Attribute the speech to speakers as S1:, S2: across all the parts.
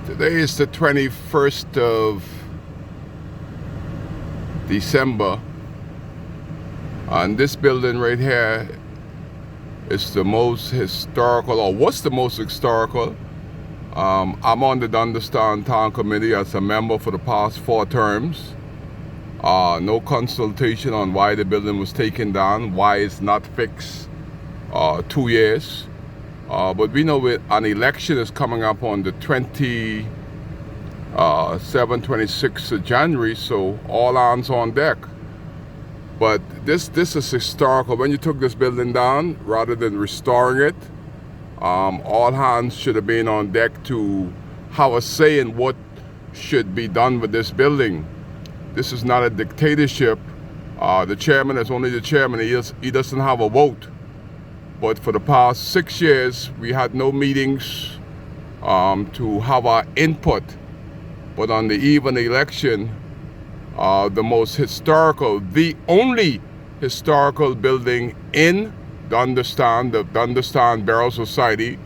S1: Today is the 21st of December, and this building right here is the most historical, or was the most historical. I'm on the Dundastan Town Committee as a member for the past 4 terms. No consultation on why the building was taken down, why it's not fixed 2 years. But we know an election is coming up on the 26th of January, so all hands on deck. But this is historical. When you took this building down, rather than restoring it, all hands should have been on deck to have a say in what should be done with this building. This is not a dictatorship. The chairman is only the chairman. He doesn't have a vote. But for the past 6 years, we had no meetings to have our input. But on the eve of the election, the most historical, the only historical building in Dundastan, the Dundastan Burial Society,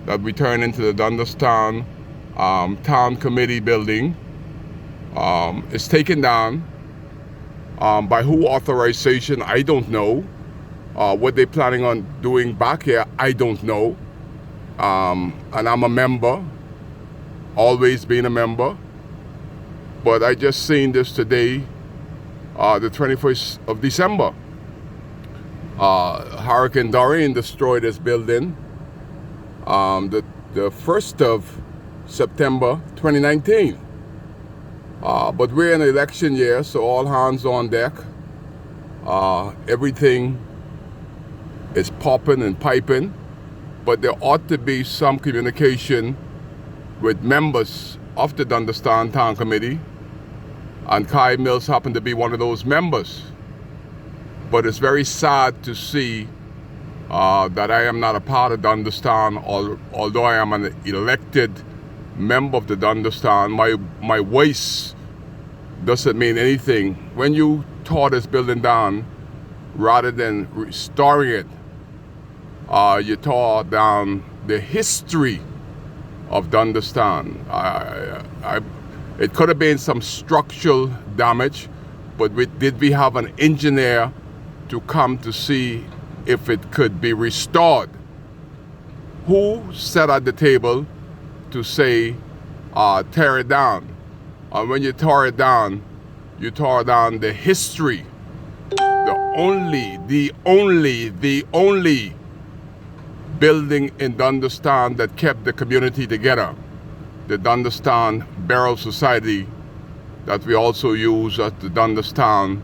S1: that we turned into the Dundastan Town Committee building, is taken down. By who authorization, I don't know. What they're planning on doing back here, I don't know. And I'm a member, always been a member. But I just seen this today, the 21st of December. Hurricane Dorian destroyed this building the 1st of September 2019. But we're in an election year, so all hands on deck. Everything is popping and piping, but there ought to be some communication with members of the Dundastan Town Committee, and Kai Mills happened to be one of those members. But it's very sad to see that I am not a part of Dundastan, although I am an elected member of the Dundastan. My voice doesn't mean anything. When you tore this building down, rather than restoring it, you tore down the history of Dundastan. It could have been some structural damage, but did we have an engineer to come to see if it could be restored? Who sat at the table to say, tear it down? And when you tore it down, you tore down the history. The only building in Dundastan that kept the community together, the Dundastan Burial Society, that we also use at the Dundastan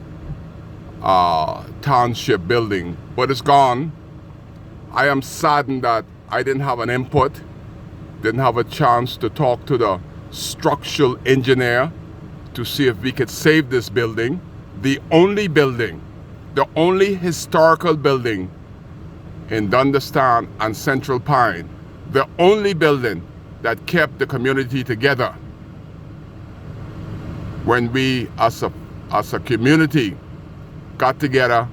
S1: Township building. But it's gone. I am saddened that I didn't have an input, didn't have a chance to talk to the structural engineer to see if we could save this building. The only historical building in Dundastan and Central Pine, the only building that kept the community together. When we as a community got together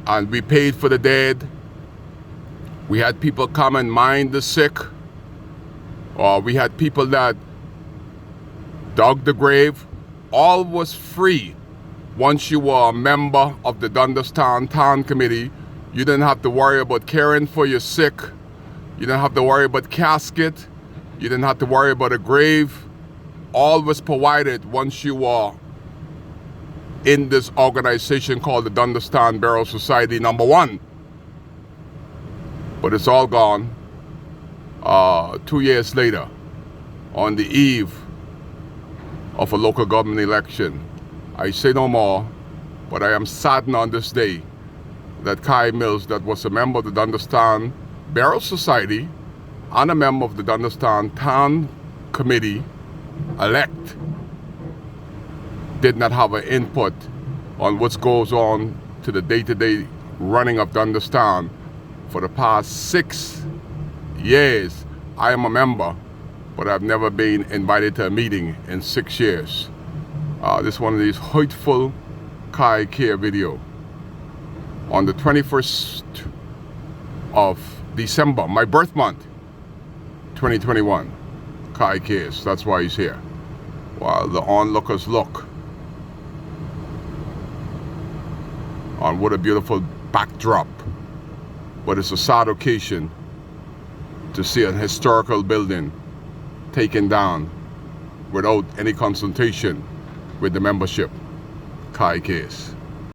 S1: and we paid for the dead, we had people come and mind the sick, or we had people that dug the grave. All was free. Once you were a member of the Dundastan Town Committee, you didn't have to worry about caring for your sick. You didn't have to worry about casket. You didn't have to worry about a grave. All was provided once you were in this organization called the Dundastan Burial Society #1. But it's all gone 2 years later, on the eve of a local government election. I say no more, but I am saddened on this day that Kai Mills, that was a member of the Dundastan Burial Society and a member of the Dundastan Town Committee elect, did not have an input on what goes on to the day-to-day running of Dundastan. For the past 6 years, I am a member, but I've never been invited to a meeting in 6 years. This is one of these hurtful Kai Care video. On the 21st of December, my birth month, 2021, Kai Case. That's why he's here. While the onlookers look on what a beautiful backdrop. But it's a sad occasion to see an historical building taken down without any consultation with the membership. Kai Case.